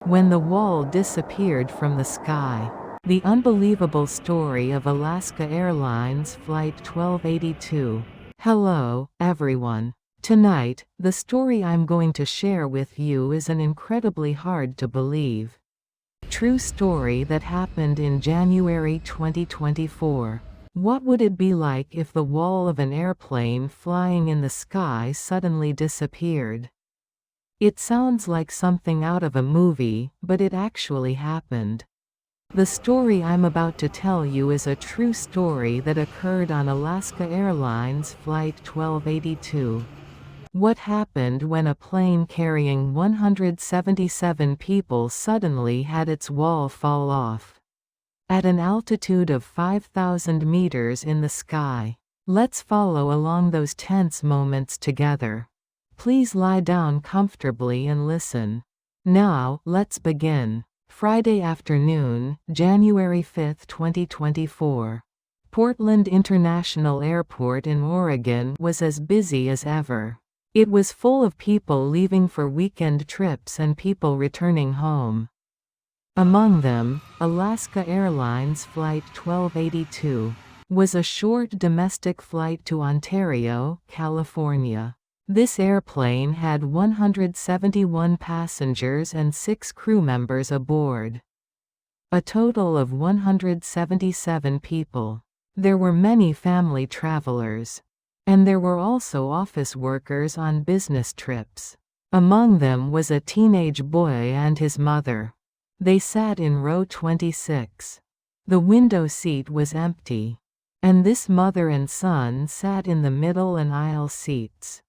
when the wall disappeared from the sky. The unbelievable story of Alaska Airlines Flight 1282. Hello, everyone. Tonight, the story I'm going to share with you is an incredibly hard to believe true story that happened in January 2024. What would it be like if the wall of an airplane flying in the sky suddenly disappeared? It sounds like something out of a movie, but it actually happened. The story I'm about to tell you is a true story that occurred on Alaska Airlines Flight 1282. What happened when a plane carrying 177 people suddenly had its wall fall off? At an altitude of 5,000 meters in the sky. Let's follow along those tense moments together. Please lie down comfortably and listen. Now, let's begin. Friday afternoon, January 5, 2024. Portland International Airport in Oregon was as busy as ever. It was full of people leaving for weekend trips and people returning home. Among them, Alaska Airlines Flight 1282 was a short domestic flight to Ontario, California. This airplane had 171 passengers and 6 crew members aboard. A total of 177 people. There were many family travelers. And there were also office workers on business trips. Among them was a teenage boy and his mother. They sat in row 26. The window seat was empty. And this mother and son sat in the middle and aisle seats.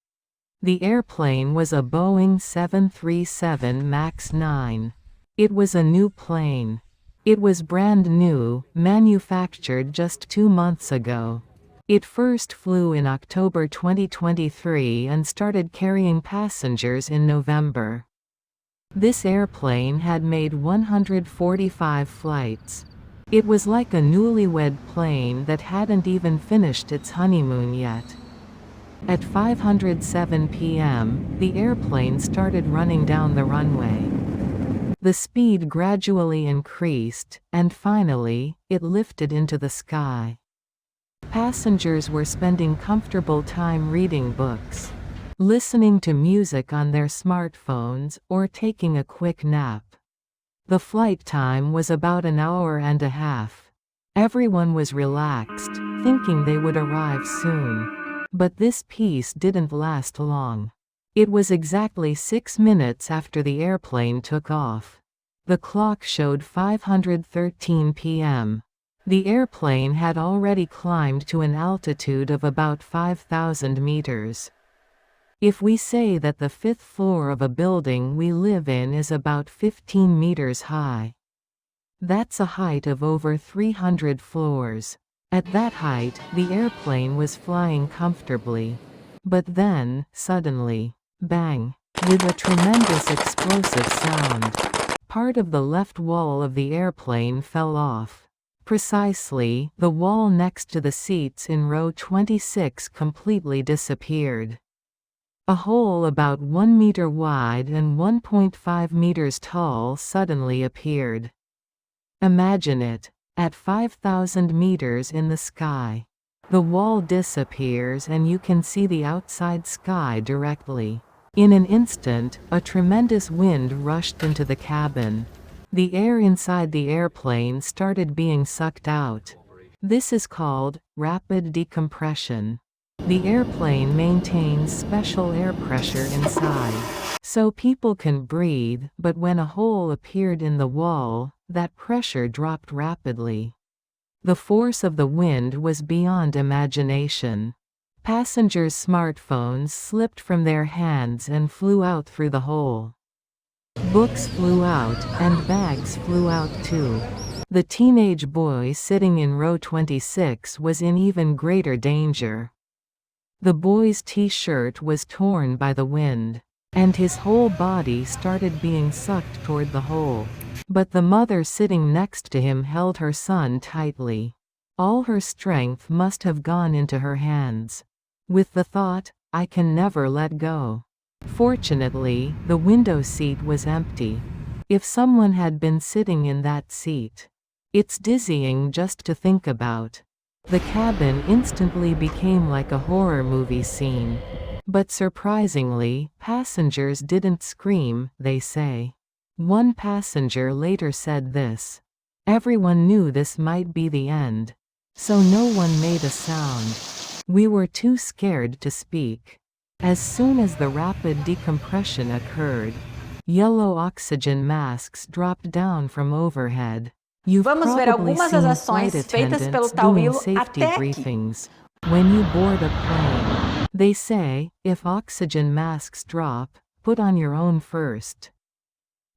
The airplane was a Boeing 737 MAX 9. It was a new plane. It was brand new, manufactured just 2 months ago. It first flew in October 2023 and started carrying passengers in November. This airplane had made 145 flights. It was like a newlywed plane that hadn't even finished its honeymoon yet. At 5:07 p.m., the airplane started running down the runway. The speed gradually increased, and finally, it lifted into the sky. Passengers were spending comfortable time reading books, listening to music on their smartphones, or taking a quick nap. The flight time was about an hour and a half. Everyone was relaxed, thinking they would arrive soon. But this peace didn't last long. It was exactly 6 minutes after the airplane took off. The clock showed 5:13 p.m. The airplane had already climbed to an altitude of about 5,000 meters. If we say that the 5th floor of a building we live in is about 15 meters high, that's a height of over 300 floors. At that height, the airplane was flying comfortably. But then, suddenly, bang! With a tremendous explosive sound, part of the left wall of the airplane fell off. Precisely, the wall next to the seats in row 26 completely disappeared. A hole about 1 meter wide and 1.5 meters tall suddenly appeared. Imagine it, at 5,000 meters in the sky. The wall disappears and you can see the outside sky directly. In an instant, a tremendous wind rushed into the cabin. The air inside the airplane started being sucked out. This is called rapid decompression. The airplane maintains special air pressure inside, so people can breathe, but when a hole appeared in the wall, that pressure dropped rapidly. The force of the wind was beyond imagination. Passengers' smartphones slipped from their hands and flew out through the hole. Books flew out, and bags flew out too. The teenage boy sitting in row 26 was in even greater danger. The boy's t-shirt was torn by the wind, and his whole body started being sucked toward the hole. But the mother sitting next to him held her son tightly. All her strength must have gone into her hands. With the thought, "I can never let go." Fortunately, the window seat was empty. If someone had been sitting in that seat. It's dizzying just to think about. The cabin instantly became like a horror movie scene. But surprisingly, passengers didn't scream, they say. One passenger later said this. Everyone knew this might be the end. So no one made a sound. We were too scared to speak. As soon as the rapid decompression occurred, yellow oxygen masks dropped down from overhead. You've Vamos ver probably algumas das seen flight ações feitas pelo attendants doing Tauilo safety até aqui. briefings. When you board a plane, they say, if oxygen masks drop, put on your own first.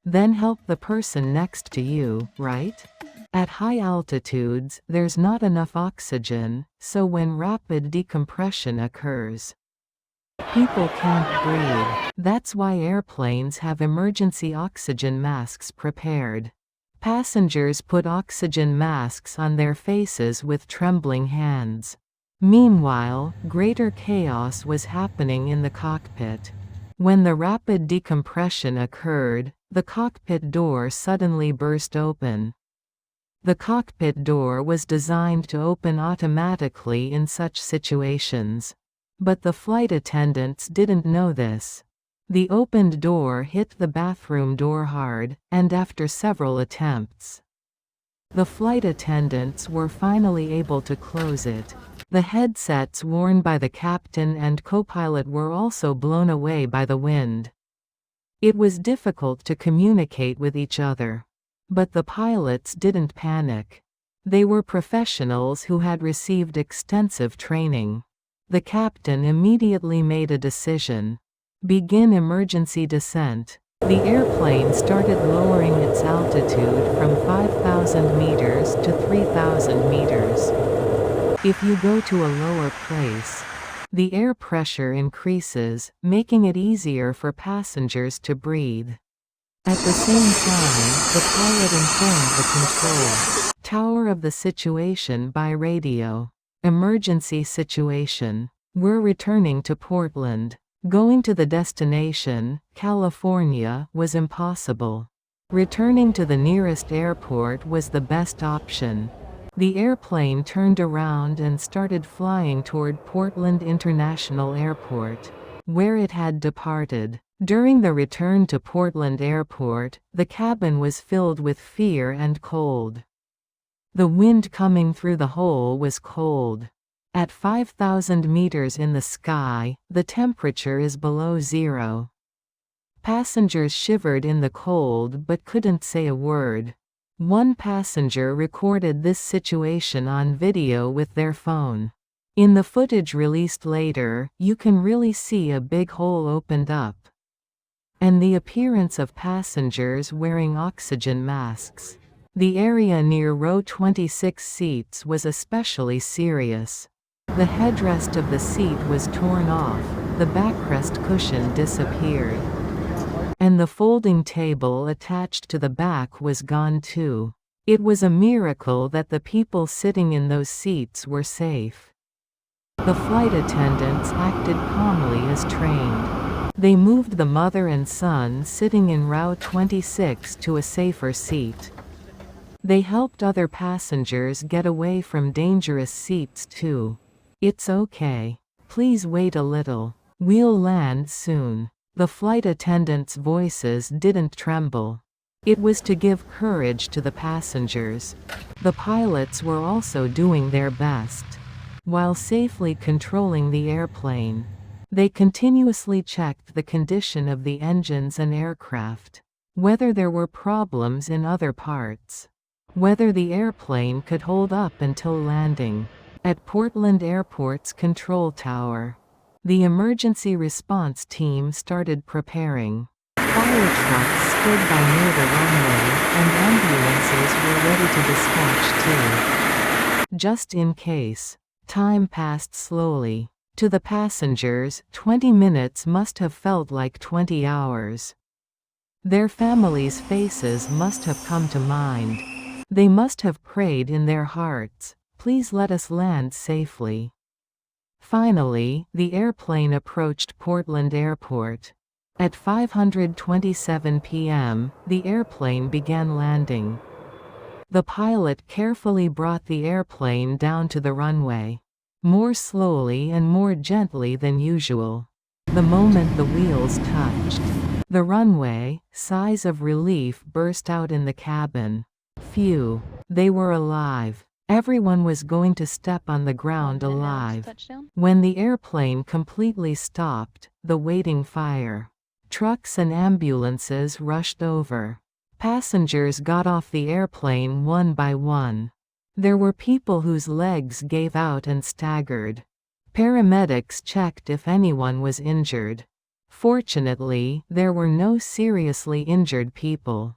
Then help the person next to you, right? At high altitudes, there's not enough oxygen, so when rapid decompression occurs, people can't breathe. That's why airplanes have emergency oxygen masks prepared. Passengers put oxygen masks on their faces with trembling hands. Meanwhile, greater chaos was happening in the cockpit. When the rapid decompression occurred, the cockpit door suddenly burst open. The cockpit door was designed to open automatically in such situations. But the flight attendants didn't know this. The opened door hit the bathroom door hard, and after several attempts, the flight attendants were finally able to close it. The headsets worn by the captain and co-pilot were also blown away by the wind. It was difficult to communicate with each other. But the pilots didn't panic. They were professionals who had received extensive training. The captain immediately made a decision. Begin emergency descent. The airplane started lowering its altitude from 5,000 meters to 3,000 meters. If you go to a lower place, the air pressure increases, making it easier for passengers to breathe. At the same time, the pilot informed the control tower of the situation by radio. Emergency situation. We're returning to Portland. Going to the destination, California, was impossible. Returning to the nearest airport was the best option. The airplane turned around and started flying toward Portland International Airport, where it had departed. During the return to Portland Airport, the cabin was filled with fear and cold. The wind coming through the hole was cold. At 5,000 meters in the sky, the temperature is below zero. Passengers shivered in the cold but couldn't say a word. One passenger recorded this situation on video with their phone. In the footage released later, you can really see a big hole opened up, and the appearance of passengers wearing oxygen masks. The area near row 26 seats was especially serious. The headrest of the seat was torn off, the backrest cushion disappeared, and the folding table attached to the back was gone too. It was a miracle that the people sitting in those seats were safe. The flight attendants acted calmly as trained. They moved the mother and son sitting in row 26 to a safer seat. They helped other passengers get away from dangerous seats too. It's okay. Please wait a little. We'll land soon. The flight attendants' voices didn't tremble. It was to give courage to the passengers. The pilots were also doing their best. While safely controlling the airplane, they continuously checked the condition of the engines and aircraft, whether there were problems in other parts, whether the airplane could hold up until landing. At Portland Airport's control tower, the emergency response team started preparing. Fire trucks stood by near the runway, and ambulances were ready to dispatch too. Just in case. Time passed slowly. To the passengers, 20 minutes must have felt like 20 hours. Their families' faces must have come to mind. They must have prayed in their hearts, "Please let us land safely." Finally, the airplane approached Portland Airport. At 5:27 p.m., the airplane began landing. The pilot carefully brought the airplane down to the runway. More slowly and more gently than usual. The moment the wheels touched the runway, sighs of relief burst out in the cabin. Phew. They were alive. Everyone was going to step on the ground alive. When the airplane completely stopped, the waiting fire trucks and ambulances rushed over. Passengers got off the airplane one by one. There were people whose legs gave out and staggered. Paramedics checked if anyone was injured. Fortunately, there were no seriously injured people.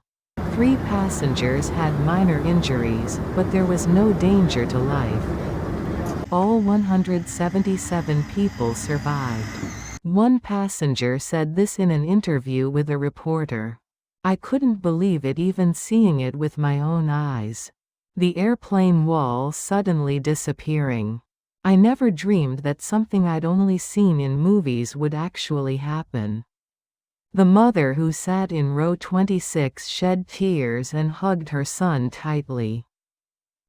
3 passengers had minor injuries, but there was no danger to life. All 177 people survived. One passenger said this in an interview with a reporter. "I couldn't believe it even seeing it with my own eyes. The airplane wall suddenly disappearing. I never dreamed that something I'd only seen in movies would actually happen." The mother who sat in row 26 shed tears and hugged her son tightly.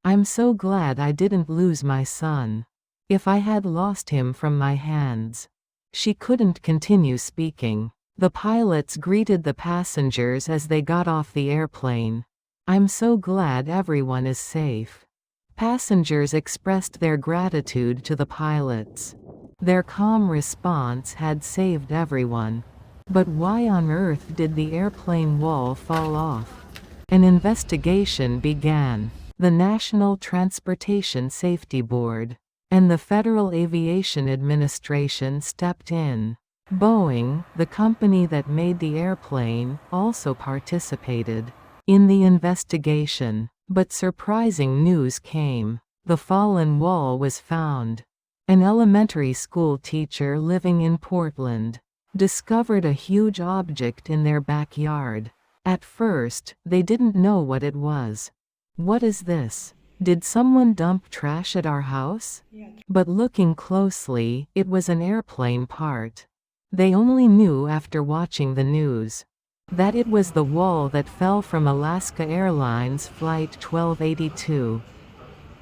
"I'm so glad I didn't lose my son. If I had lost him from my hands." She couldn't continue speaking. The pilots greeted the passengers as they got off the airplane. "I'm so glad everyone is safe." Passengers expressed their gratitude to the pilots. Their calm response had saved everyone. But why on earth did the airplane wall fall off? An investigation began. The National Transportation Safety Board and the Federal Aviation Administration stepped in. Boeing, the company that made the airplane, also participated in the investigation. But surprising news came. The fallen wall was found. An elementary school teacher living in Portland discovered a huge object in their backyard. At first, they didn't know what it was. "What is this? Did someone dump trash at our house?" But looking closely, it was an airplane part. They only knew after watching the news that it was the wall that fell from Alaska Airlines Flight 1282.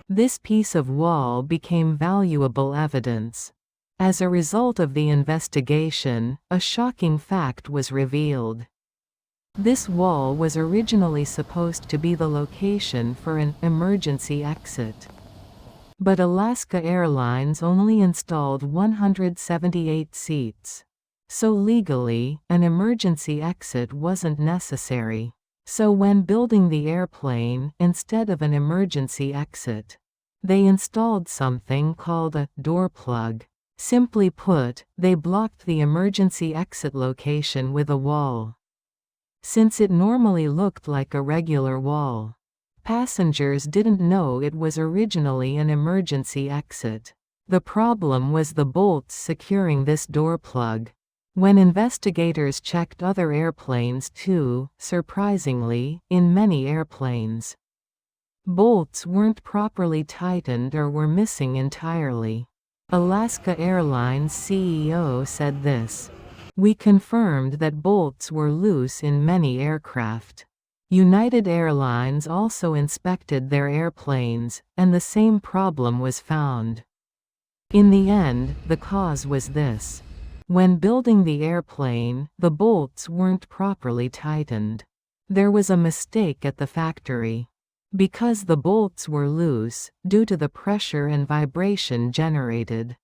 This piece of wall became valuable evidence. As a result of the investigation, a shocking fact was revealed. This wall was originally supposed to be the location for an emergency exit. But Alaska Airlines only installed 178 seats. So legally, an emergency exit wasn't necessary. So when building the airplane, instead of an emergency exit, they installed something called a door plug. Simply put, they blocked the emergency exit location with a wall. Since it normally looked like a regular wall, passengers didn't know it was originally an emergency exit. The problem was the bolts securing this door plug. When investigators checked other airplanes too, surprisingly, in many airplanes, bolts weren't properly tightened or were missing entirely. Alaska Airlines CEO said this: "We confirmed that bolts were loose in many aircraft." United Airlines also inspected their airplanes, and the same problem was found. In the end, the cause was this. When building the airplane, the bolts weren't properly tightened. There was a mistake at the factory. Because the bolts were loose, due to the pressure and vibration generated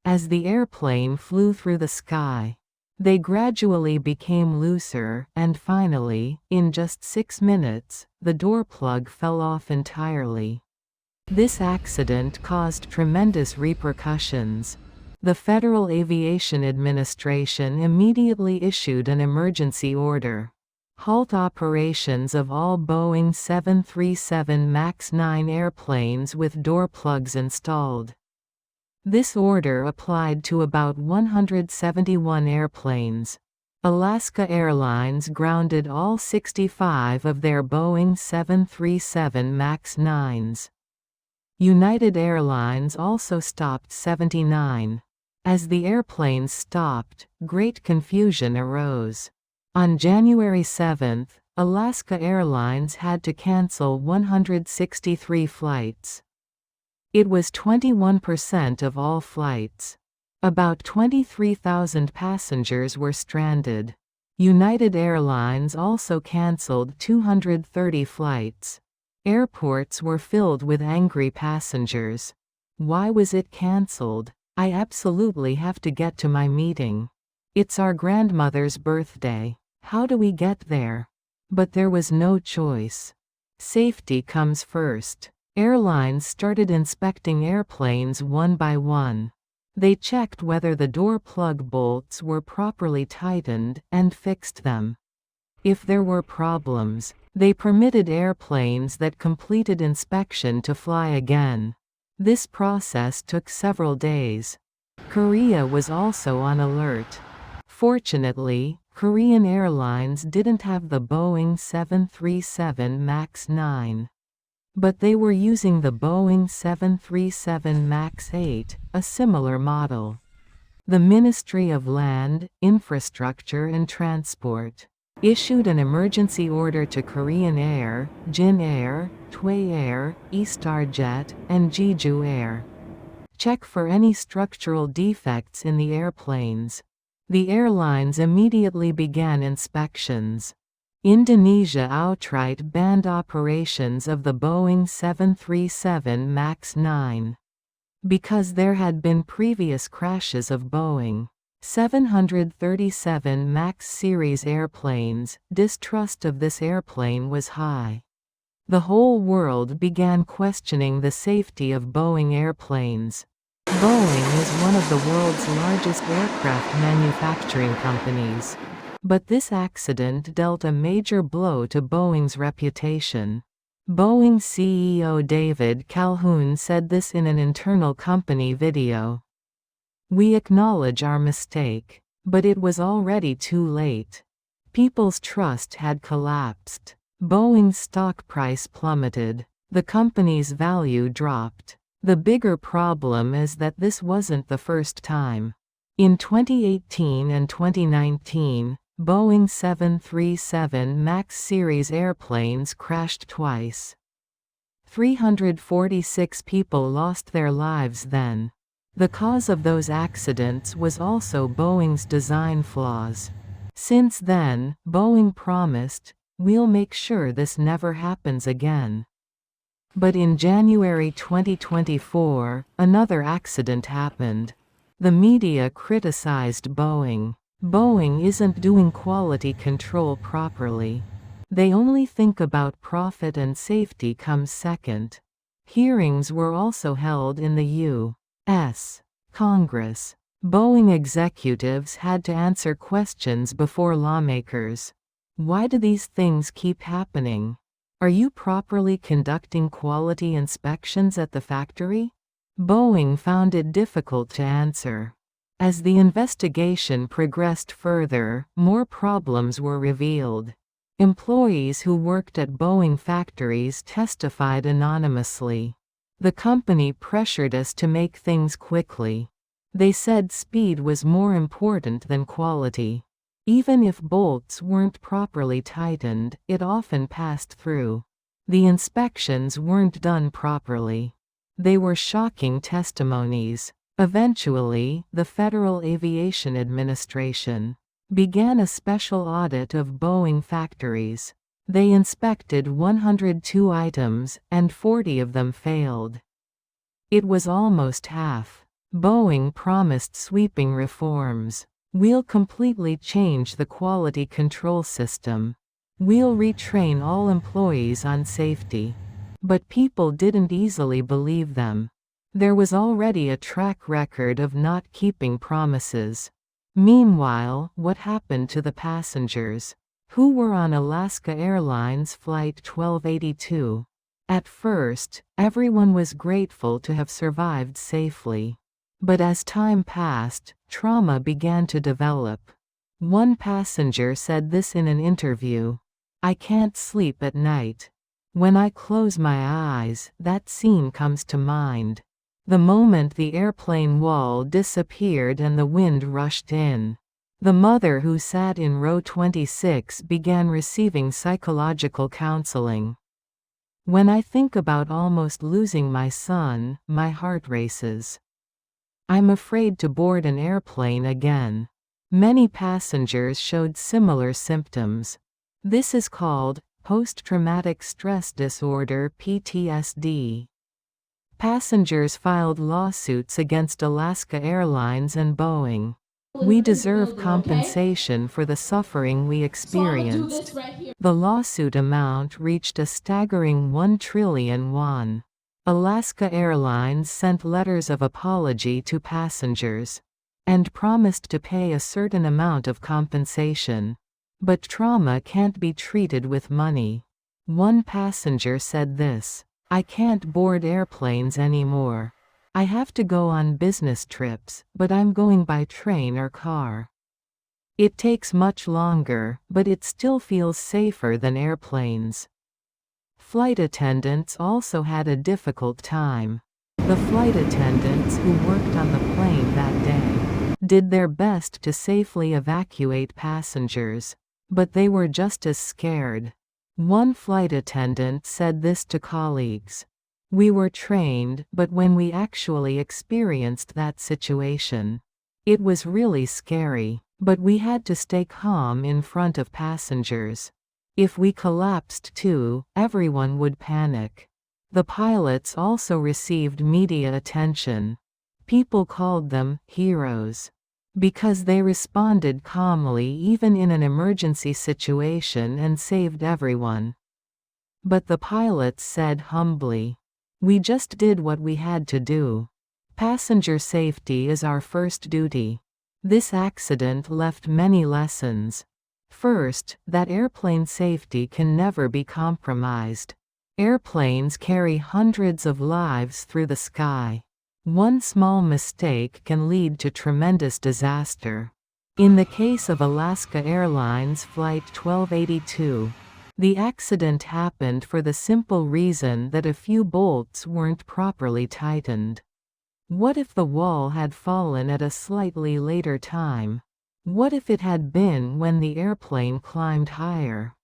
as the airplane flew through the sky, they gradually became looser, and finally, in just 6 minutes, the door plug fell off entirely. This accident caused tremendous repercussions. The Federal Aviation Administration immediately issued an emergency order. Halt operations of all Boeing 737 MAX 9 airplanes with door plugs installed. This order applied to about 171 airplanes. Alaska Airlines grounded all 65 of their Boeing 737 MAX 9s. United Airlines also stopped 79. As the airplanes stopped, great confusion arose. On January 7, Alaska Airlines had to cancel 163 flights. It was 21% of all flights. About 23,000 passengers were stranded. United Airlines also canceled 230 flights. Airports were filled with angry passengers. Why was it canceled? I absolutely have to get to my meeting. It's our grandmother's birthday. How do we get there? But there was no choice. Safety comes first. Airlines started inspecting airplanes one by one. They checked whether the door plug bolts were properly tightened and fixed them. If there were problems, they permitted airplanes that completed inspection to fly again. This process took several days. Korea was also on alert. Fortunately, Korean Airlines didn't have the Boeing 737 MAX 9. But they were using the Boeing 737 MAX 8, a similar model. The Ministry of Land, Infrastructure and Transport issued an emergency order to Korean Air, Jin Air, Tway Air, EastarJet, and Jeju Air. Check for any structural defects in the airplanes. The airlines immediately began inspections. Indonesia outright banned operations of the Boeing 737 MAX 9. Because there had been previous crashes of Boeing 737 MAX series airplanes, distrust of this airplane was high. The whole world began questioning the safety of Boeing airplanes. Boeing is one of the world's largest aircraft manufacturing companies. But this accident dealt a major blow to Boeing's reputation. Boeing CEO David Calhoun said this in an internal company video. "We acknowledge our mistake. But it was already too late. People's trust had collapsed. Boeing's stock price plummeted. The company's value dropped. The bigger problem is that this wasn't the first time. In 2018 and 2019, Boeing 737 MAX series airplanes crashed twice. 346 people lost their lives then. The cause of those accidents was also Boeing's design flaws. Since then, Boeing promised, "We'll make sure this never happens again." But in January 2024, another accident happened. The media criticized Boeing. Boeing isn't doing quality control properly. They only think about profit and safety comes second. Hearings were also held in the U.S. Congress. Boeing executives had to answer questions before lawmakers. Why do these things keep happening? Are you properly conducting quality inspections at the factory? Boeing found it difficult to answer. As the investigation progressed further, more problems were revealed. Employees who worked at Boeing factories testified anonymously. The company pressured us to make things quickly. They said speed was more important than quality. Even if bolts weren't properly tightened, it often passed through. The inspections weren't done properly. They were shocking testimonies. Eventually, the Federal Aviation Administration began a special audit of Boeing factories. They inspected 102 items, and 40 of them failed. It was almost half. Boeing promised sweeping reforms. "We'll completely change the quality control system. We'll retrain all employees on safety." But people didn't easily believe them. There was already a track record of not keeping promises. Meanwhile, what happened to the passengers who were on Alaska Airlines Flight 1282? At first, everyone was grateful to have survived safely. But as time passed, trauma began to develop. One passenger said this in an interview. "I can't sleep at night. When I close my eyes, that scene comes to mind. The moment the airplane wall disappeared and the wind rushed in, the mother who sat in row 26 began receiving psychological counseling. When I think about almost losing my son, my heart races. I'm afraid to board an airplane again. Many passengers showed similar symptoms. This is called post-traumatic stress disorder (PTSD). Passengers filed lawsuits against Alaska Airlines and Boeing. We deserve compensation for the suffering we experienced. The lawsuit amount reached a staggering 1 trillion won. Alaska Airlines sent letters of apology to passengers and promised to pay a certain amount of compensation. But trauma can't be treated with money. One passenger said this: "I can't board airplanes anymore. I have to go on business trips, but I'm going by train or car. It takes much longer, but it still feels safer than airplanes." Flight attendants also had a difficult time. The flight attendants who worked on the plane that day did their best to safely evacuate passengers, but they were just as scared. One flight attendant said this to colleagues: "We were trained, but when we actually experienced that situation, it was really scary, but we had to stay calm in front of passengers. If we collapsed too, everyone would panic." The pilots also received media attention. People called them heroes because they responded calmly even in an emergency situation and saved everyone. But the pilots said humbly, "We just did what we had to do. Passenger safety is our first duty." This accident left many lessons. First, that airplane safety can never be compromised. Airplanes carry hundreds of lives through the sky. One small mistake can lead to tremendous disaster. In the case of Alaska Airlines Flight 1282, the accident happened for the simple reason that a few bolts weren't properly tightened. What if the wall had fallen at a slightly later time? What if it had been when the airplane climbed higher?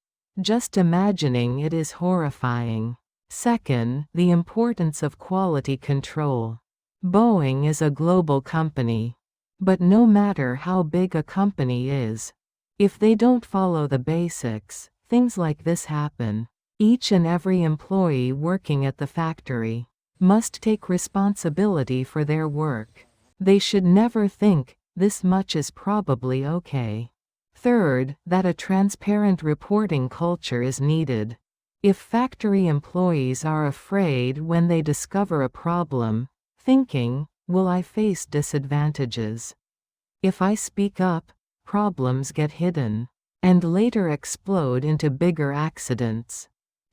Just imagining it is horrifying. Second, the importance of quality control. Boeing is a global company. But no matter how big a company is, if they don't follow the basics, things like this happen. Each and every employee working at the factory must take responsibility for their work. They should never think, "This much is probably okay." Third, that a transparent reporting culture is needed. If factory employees are afraid when they discover a problem, thinking, "Will I face disadvantages? If I speak up, problems get hidden and later explode into bigger accidents."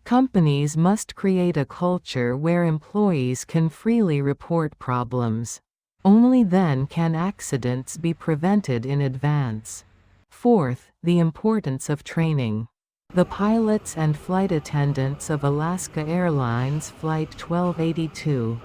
Companies must create a culture where employees can freely report problems. Only then can accidents be prevented in advance. Fourth, the importance of training. The pilots and flight attendants of Alaska Airlines Flight 1282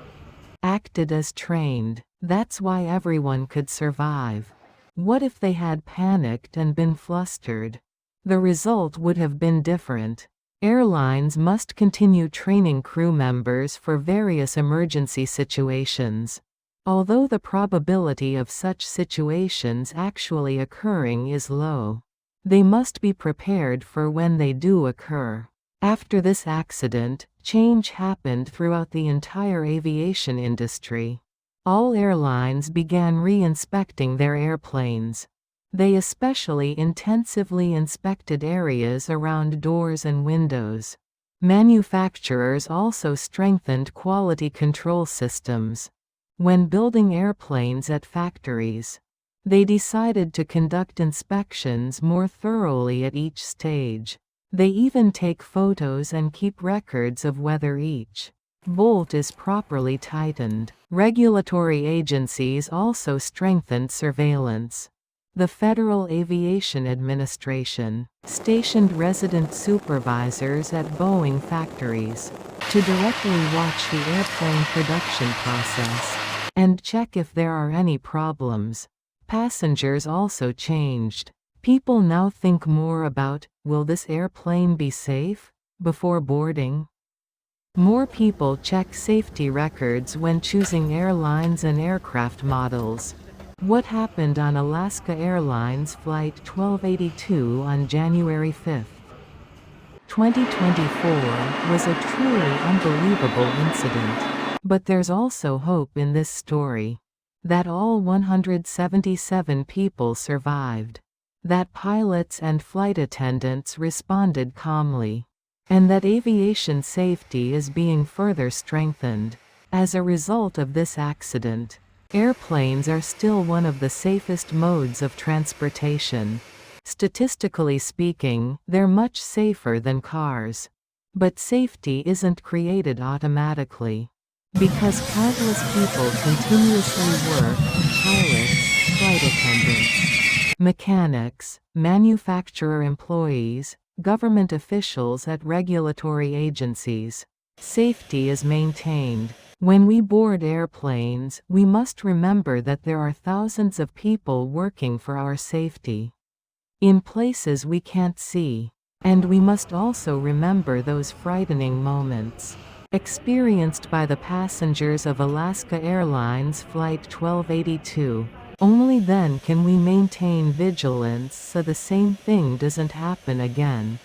acted as trained. That's why everyone could survive. What if they had panicked and been flustered? The result would have been different. Airlines must continue training crew members for various emergency situations. Although the probability of such situations actually occurring is low, they must be prepared for when they do occur. After this accident, change happened throughout the entire aviation industry. All airlines began re-inspecting their airplanes. They especially intensively inspected areas around doors and windows. Manufacturers also strengthened quality control systems. When building airplanes at factories, they decided to conduct inspections more thoroughly at each stage. They even take photos and keep records of whether each bolt is properly tightened. Regulatory agencies also strengthened surveillance. The Federal Aviation Administration stationed resident supervisors at Boeing factories to directly watch the airplane production process and check if there are any problems. Passengers also changed. People now think more about, will this airplane be safe, before boarding? More people check safety records when choosing airlines and aircraft models. What happened on Alaska Airlines Flight 1282 on January 5, 2024 was a truly unbelievable incident. But there's also hope in this story. That all 177 people survived. That pilots and flight attendants responded calmly. And that aviation safety is being further strengthened. As a result of this accident, airplanes are still one of the safest modes of transportation. Statistically speaking, they're much safer than cars. But safety isn't created automatically. Because countless people continuously work, pilots, flight attendants, mechanics, manufacturer employees, government officials at regulatory agencies. Safety is maintained. When we board airplanes, we must remember that there are thousands of people working for our safety. In places we can't see. And we must also remember those frightening moments experienced by the passengers of Alaska Airlines Flight 1282. Only then can we maintain vigilance so the same thing doesn't happen again.